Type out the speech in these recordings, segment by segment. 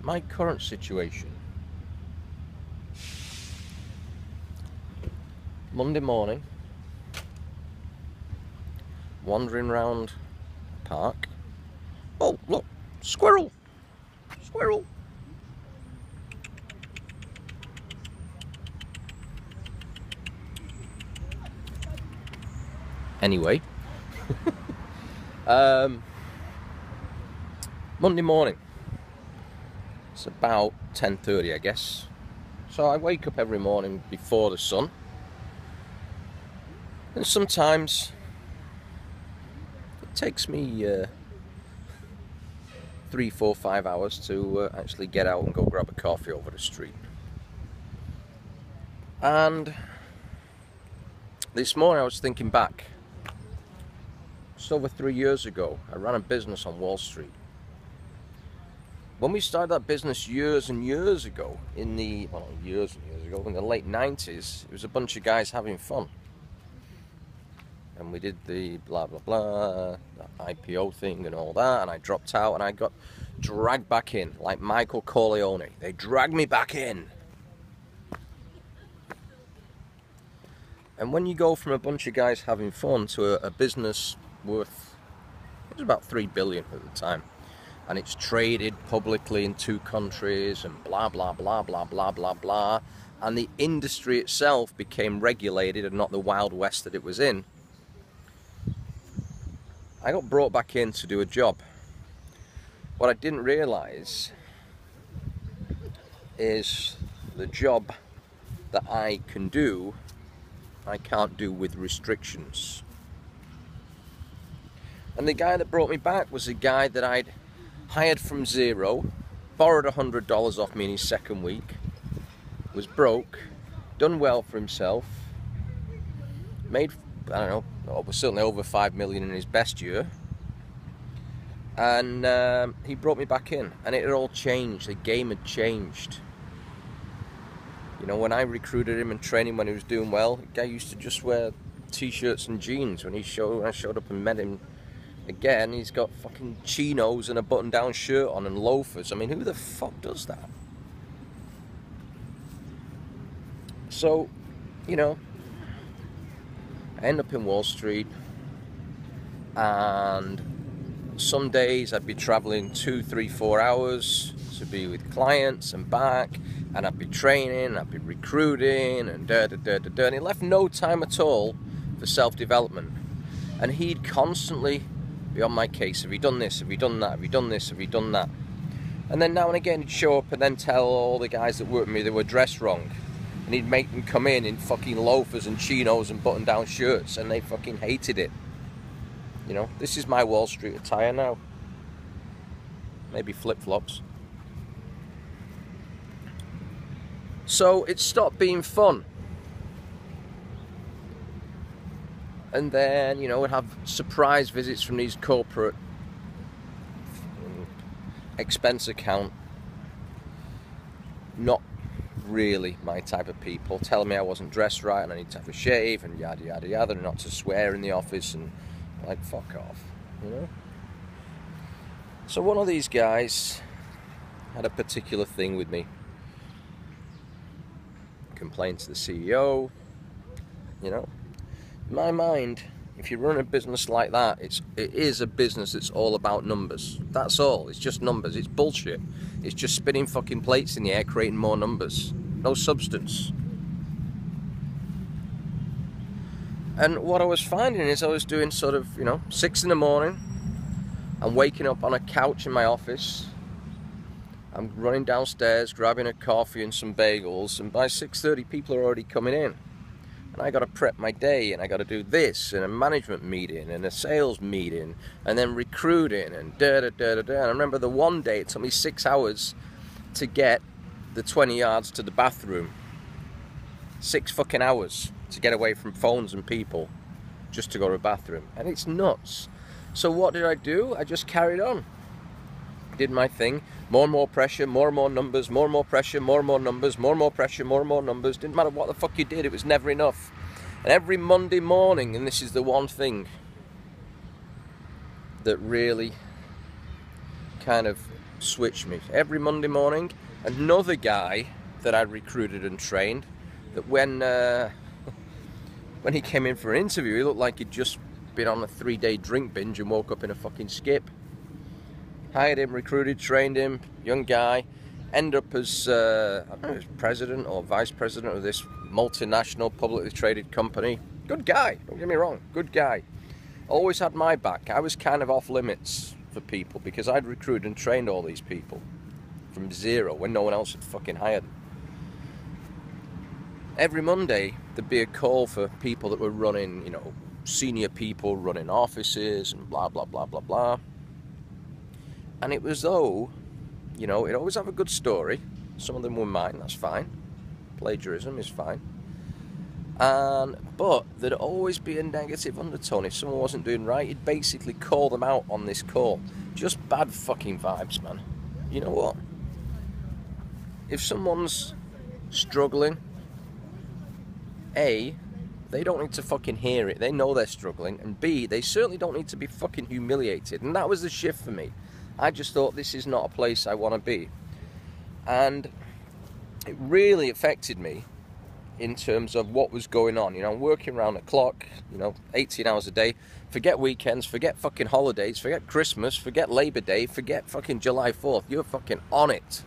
my current situation. Monday morning, wandering around the park. Oh, look, squirrel! Squirrel! Anyway, Monday morning. It's about 10:30, I guess. So I wake up every morning before the sun. And sometimes it takes me 3, 4, 5 hours to actually get out and go grab a coffee over the street. And this morning I was thinking back. Just over 3 years ago, I ran a business on Wall Street. When we started that business years and years ago, in the late 90s, it was a bunch of guys having fun. And we did the blah blah blah, the IPO thing and all that, and I dropped out and I got dragged back in, like Michael Corleone. They dragged me back in. And when you go from a bunch of guys having fun to a business worth, it was about 3 billion at the time, and it's traded publicly in 2 countries and blah blah blah blah blah blah blah, and the industry itself became regulated and not the Wild West that it was in, I got brought back in to do a job. What I didn't realize is the job that I can do, I can't do with restrictions. And the guy that brought me back was a guy that I'd hired from zero, borrowed $100 off me in his second week, was broke, done well for himself, made, I don't know, certainly over 5 million in his best year, and he brought me back in, and it had all changed. The game had changed. You know, when I recruited him and trained him when he was doing well, the guy used to just wear t-shirts and jeans. When I showed up and met him again, he's got fucking chinos and a button-down shirt on and loafers. I mean, who the fuck does that? So, you know, I end up in Wall Street, and some days I'd be traveling 2, 3, 4 hours to be with clients and back, and I'd be training, I'd be recruiting, and da-da-da-da-da, and he left no time at all for self-development. And he'd constantly be on my case. Have you done this? Have you done that? Have you done this? Have you done that? And then now and again he'd show up and then tell all the guys that worked with me they were dressed wrong. And he'd make them come in fucking loafers and chinos and button-down shirts, and they fucking hated it. You know, this is my Wall Street attire now. Maybe flip-flops. So it stopped being fun. And then, you know, we'd have surprise visits from these corporate expense account, not really my type of people, telling me I wasn't dressed right and I need to have a shave and yada yada yada, and not to swear in the office, and like, fuck off, you know. So one of these guys had a particular thing with me, complained to the CEO. You know, in my mind, if you run a business like that, it is a business that's all about numbers. That's all. It's just numbers. It's bullshit. It's just spinning fucking plates in the air, creating more numbers. No substance. And what I was finding is I was doing sort of, you know, 6 in the morning. I'm waking up on a couch in my office. I'm running downstairs, grabbing a coffee and some bagels, and by 6:30 people are already coming in. And I got to prep my day, and I got to do this, and a management meeting, and a sales meeting, and then recruiting, and da-da-da-da-da. And I remember the one day it took me 6 hours to get the 20 yards to the bathroom. 6 fucking hours to get away from phones and people just to go to the bathroom. And it's nuts. So what did I do? I just carried on. Did my thing. More and more pressure, more and more numbers, more and more pressure, more and more numbers, more and more pressure, more and more numbers. Didn't matter what the fuck you did, it was never enough. And every Monday morning, and this is the one thing that really kind of switched me. Every Monday morning, another guy that I'd recruited and trained, that when he came in for an interview, he looked like he'd just been on a 3-day drink binge and woke up in a fucking skip. Hired him, recruited, trained him, young guy, end up as, I don't know, as president or vice president of this multinational publicly traded company. Good guy, don't get me wrong, good guy. Always had my back. I was kind of off limits for people because I'd recruited and trained all these people from zero when no one else had fucking hired them. Every Monday there'd be a call for people that were running, you know, senior people running offices and blah, blah, blah, blah, blah. And it was though, you know, it always have a good story. Some of them were mine, that's fine. Plagiarism is fine. But there'd always be a negative undertone. If someone wasn't doing right, you'd basically call them out on this call. Just bad fucking vibes, man. You know what? If someone's struggling, A, they don't need to fucking hear it. They know they're struggling. And B, they certainly don't need to be fucking humiliated. And that was the shift for me. I just thought, this is not a place I want to be. And it really affected me in terms of what was going on. You know, I'm working around the clock, you know, 18 hours a day. Forget weekends, forget fucking holidays, forget Christmas, forget Labor Day, forget fucking July 4th. You're fucking on it.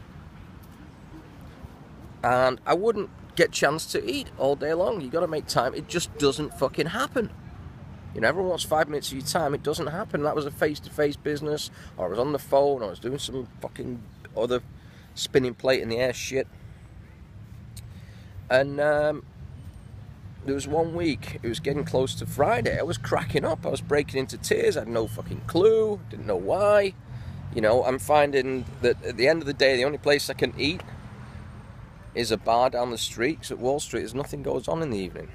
And I wouldn't get a chance to eat all day long. You got to make time. It just doesn't fucking happen. You know, everyone wants 5 minutes of your time. It doesn't happen. That was a face-to-face business, or I was on the phone, or I was doing some fucking other spinning plate in the air shit. And there was one week, it was getting close to Friday, I was cracking up, I was breaking into tears, I had no fucking clue, didn't know why. You know, I'm finding that at the end of the day, the only place I can eat is a bar down the street, because at Wall Street, there's nothing goes on in the evening.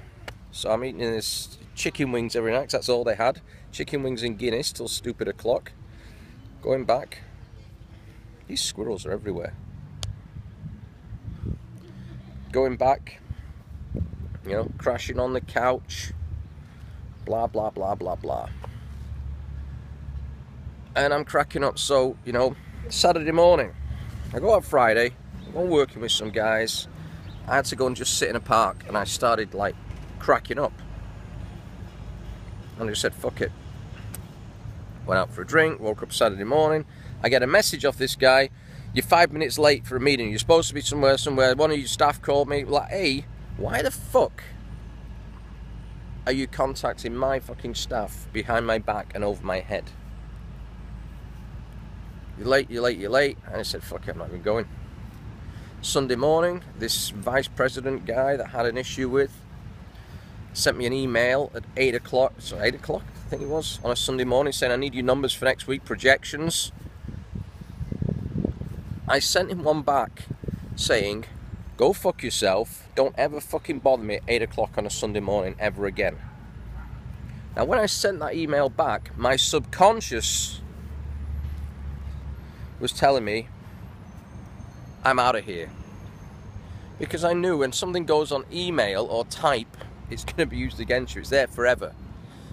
So I'm eating this chicken wings every night, 'cause that's all they had. Chicken wings in Guinness till stupid o'clock. Going back, these squirrels are everywhere. Going back, you know, crashing on the couch, blah, blah, blah, blah, blah. And I'm cracking up. So, you know, Saturday morning, I go out Friday, I'm working with some guys. I had to go and just sit in a park, and I started like cracking up. And I just said, fuck it. Went out for a drink, woke up Saturday morning. I get a message off this guy. You're 5 minutes late for a meeting. You're supposed to be somewhere. One of your staff called me. Like, hey, why the fuck are you contacting my fucking staff behind my back and over my head? You're late, you're late, you're late. And I said, fuck it, I'm not even going. Sunday morning, this vice president guy that I had an issue with sent me an email at 8 o'clock, so 8 o'clock, I think it was, on a Sunday morning saying, I need your numbers for next week, projections. I sent him one back saying, go fuck yourself, don't ever fucking bother me at 8 o'clock on a Sunday morning ever again. Now when I sent that email back, my subconscious was telling me, I'm out of here. Because I knew when something goes on email or type, it's going to be used against you, it's there forever.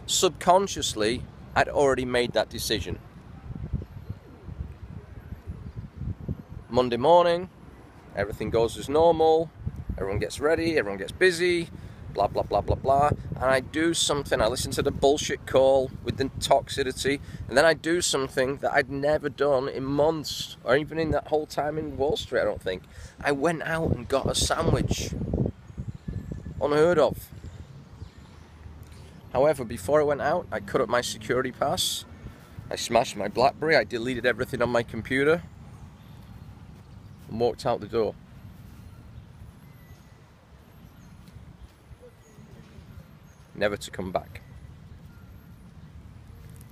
Subconsciously, I'd already made that decision. Monday morning, everything goes as normal, everyone gets ready, everyone gets busy, blah, blah, blah, blah, blah. And I do something, I listen to the bullshit call with the toxicity, and then I do something that I'd never done in months, or even in that whole time in Wall Street, I don't think. I went out and got a sandwich. Unheard of. However, before I went out, I cut up my security pass, I smashed my BlackBerry, I deleted everything on my computer, and walked out the door. Never to come back.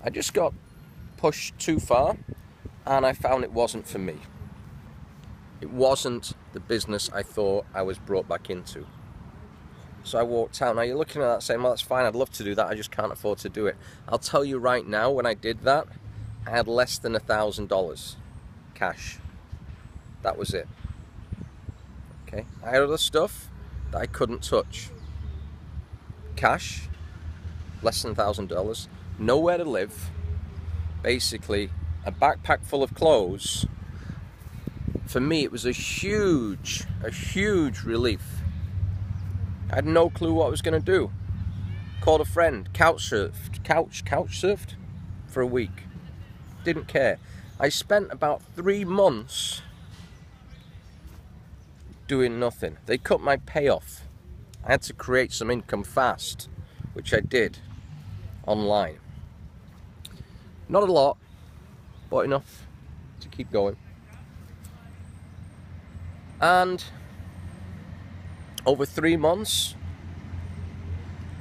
I just got pushed too far, and I found it wasn't for me. It wasn't the business I thought I was brought back into. So I walked out. Now you're looking at that saying, well, that's fine, I'd love to do that, I just can't afford to do it. I'll tell you right now, when I did that, I had less than $1,000 cash. That was it. Okay, I had other stuff that I couldn't touch. Cash, less than $1,000, nowhere to live, basically a backpack full of clothes, for me, it was a huge relief. I had no clue what I was going to do. Called a friend, couch surfed for a week. Didn't care. I spent about 3 months doing nothing. They cut my payoff. I had to create some income fast, which I did online. Not a lot, but enough to keep going. And over 3 months,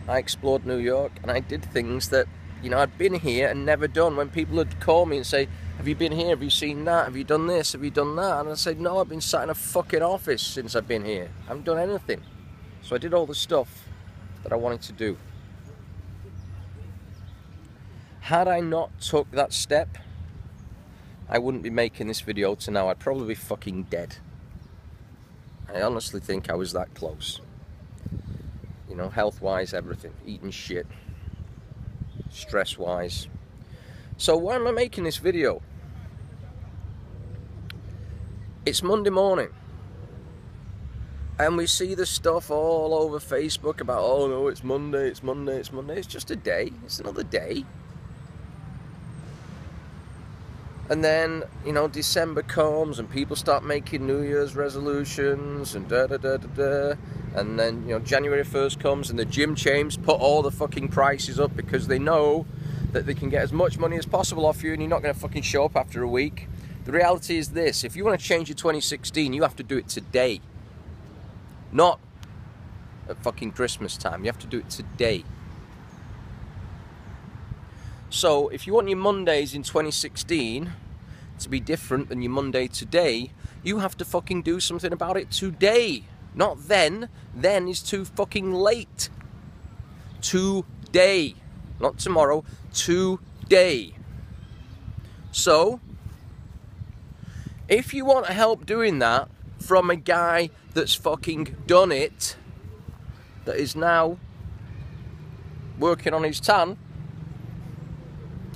I explored New York, and I did things that, you know, I'd been here and never done. When people would call me and say, have you been here? Have you seen that? Have you done this? Have you done that? And I said, no, I've been sat in a fucking office since I've been here. I haven't done anything. So I did all the stuff that I wanted to do. Had I not took that step, I wouldn't be making this video to now. I'd probably be fucking dead. I honestly think I was that close. You know, health-wise, everything. Eating shit. Stress-wise. So why am I making this video? It's Monday morning. And we see the stuff all over Facebook about, oh no, it's Monday, it's Monday, it's Monday. It's just a day. It's another day. And then, you know, December comes and people start making New Year's resolutions and da-da-da-da-da. And then, you know, January 1st comes and the gym chains put all the fucking prices up because they know that they can get as much money as possible off you and you're not going to fucking show up after a week. The reality is this: if you want to change your 2016, you have to do it today. Not at fucking Christmas time. You have to do it today. So, if you want your Mondays in 2016 to be different than your Monday today, you have to fucking do something about it today. Not then. Then is too fucking late. Today. Not tomorrow. Today. So, if you want help doing that from a guy that's fucking done it, that is now working on his tan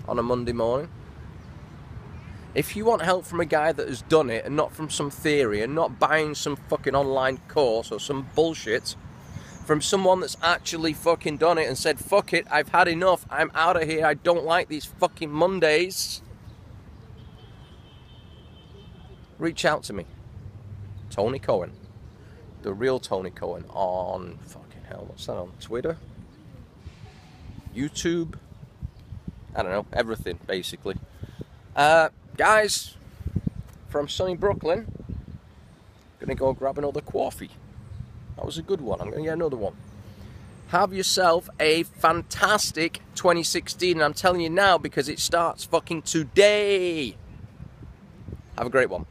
on a Monday morning, if you want help from a guy that has done it and not from some theory and not buying some fucking online course or some bullshit, from someone that's actually fucking done it and said, fuck it, I've had enough, I'm out of here, I don't like these fucking Mondays, reach out to me. Tony Cohen. The real Tony Cohen on, fucking hell, what's that on? Twitter? YouTube? I don't know, everything, basically. Guys, from sunny Brooklyn, gonna go grab another coffee. That was a good one. I'm gonna get another one. Have yourself a fantastic 2016, and I'm telling you now because it starts fucking today. Have a great one.